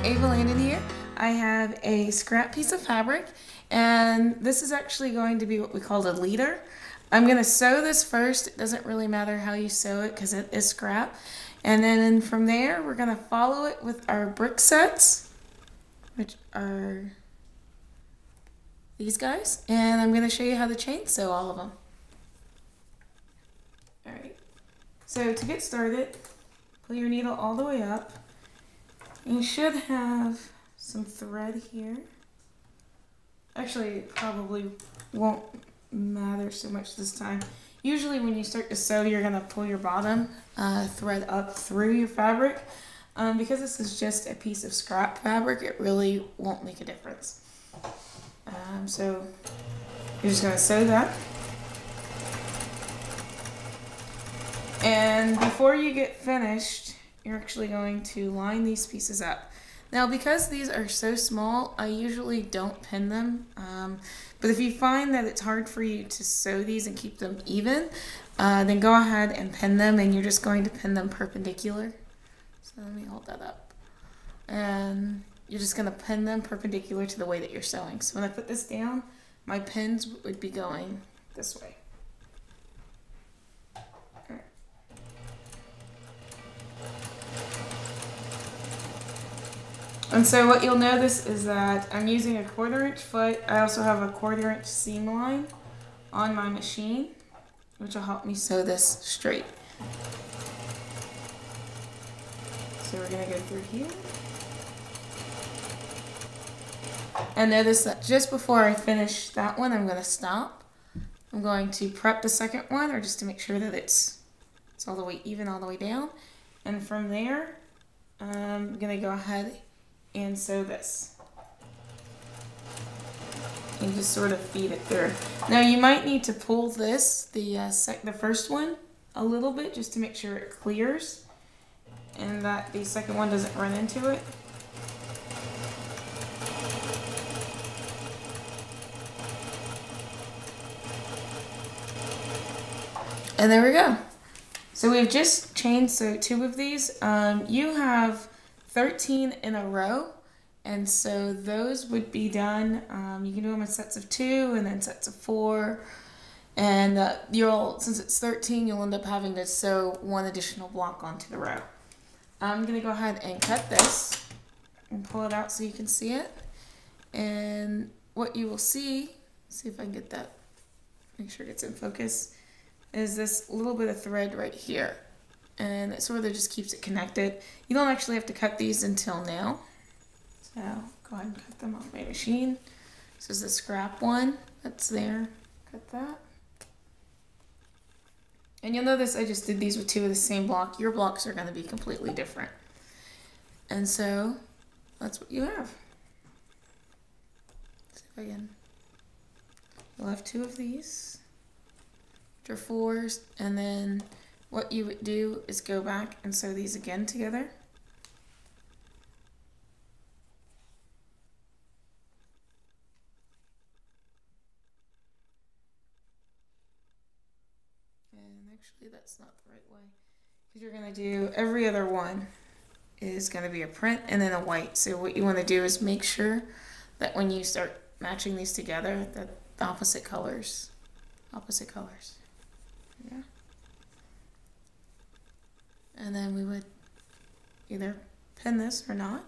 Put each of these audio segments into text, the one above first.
Ava Landen here. I have a scrap piece of fabric, and this is actually going to be what we call a leader. I'm going to sew this first. It doesn't really matter how you sew it because it is scrap. And then from there, we're going to follow it with our brick sets, which are these guys. And I'm going to show you how to chain sew all of them. Alright, so to get started, pull your needle all the way up. You should have some thread here. Actually, it probably won't matter so much this time. Usually when you start to sew, you're going to pull your bottom thread up through your fabric. Because this is just a piece of scrap fabric, it really won't make a difference. So you're just going to sew that. And before you get finished, you're actually going to line these pieces up. Now, because these are so small, I usually don't pin them. But if you find that it's hard for you to sew these and keep them even, then go ahead and pin them, and you're just going to pin them perpendicular. So let me hold that up. And you're just going to pin them perpendicular to the way that you're sewing. So when I put this down, my pins would be going this way. And so what you'll notice is that I'm using a 1/4 inch foot. I also have a 1/4 inch seam line on my machine, which will help me sew this straight. So we're going to go through here. And notice that just before I finish that one, I'm going to stop. I'm going to prep the second one, or just to make sure that it's all the way even all the way down. And from there, I'm going to go ahead and sew this. And just sort of feed it through. Now you might need to pull this, the first one, a little bit just to make sure it clears and that the second one doesn't run into it. And there we go. So we've just chain sewed 2 of these. You have 13 in a row, and so those would be done. You can do them in sets of 2 and then sets of 4, and since it's 13, you'll end up having to sew 1 additional block onto the row. I'm going to go ahead and cut this and pull it out so you can see it. And what you will see if I can get that, make sure it gets in focus, is this little bit of thread right here. And it sort of just keeps it connected. You don't actually have to cut these until now. So go ahead and cut them off my machine. This is the scrap one that's there. Cut that. And you'll notice I just did these with 2 of the same block. Your blocks are going to be completely different. And so that's what you have. Let's see if I can. You'll have 2 of these, which are 4s, and then what you would do is go back and sew these again together. And actually that's not the right way, because you're going to do every other one is going to be a print and then a white. So what you want to do is make sure that when you start matching these together, that the opposite colors. Yeah. And then we would either pin this or not.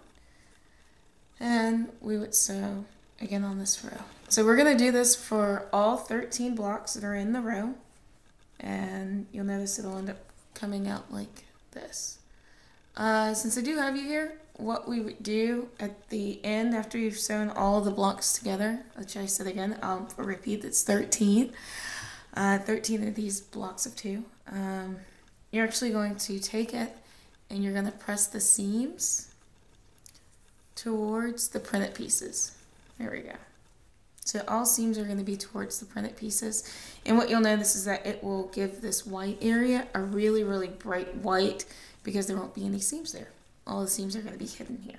And we would sew again on this row. So we're going to do this for all 13 blocks that are in the row. And you'll notice it'll end up coming out like this. Since I do have you here, what we would do at the end after you've sewn all of the blocks together, which I said again, I'll repeat, it's 13. 13 of these blocks of 2. You're actually going to take it and you're going to press the seams towards the printed pieces. There we go. So all seams are going to be towards the printed pieces. And what you'll notice is that it will give this white area a really, really bright white because there won't be any seams there. All the seams are going to be hidden here.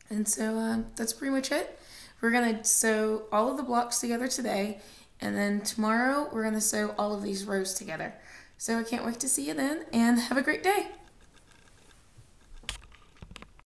And so that's pretty much it. We're going to sew all of the blocks together today. And then tomorrow we're going to sew all of these rows together. So I can't wait to see you then, and have a great day.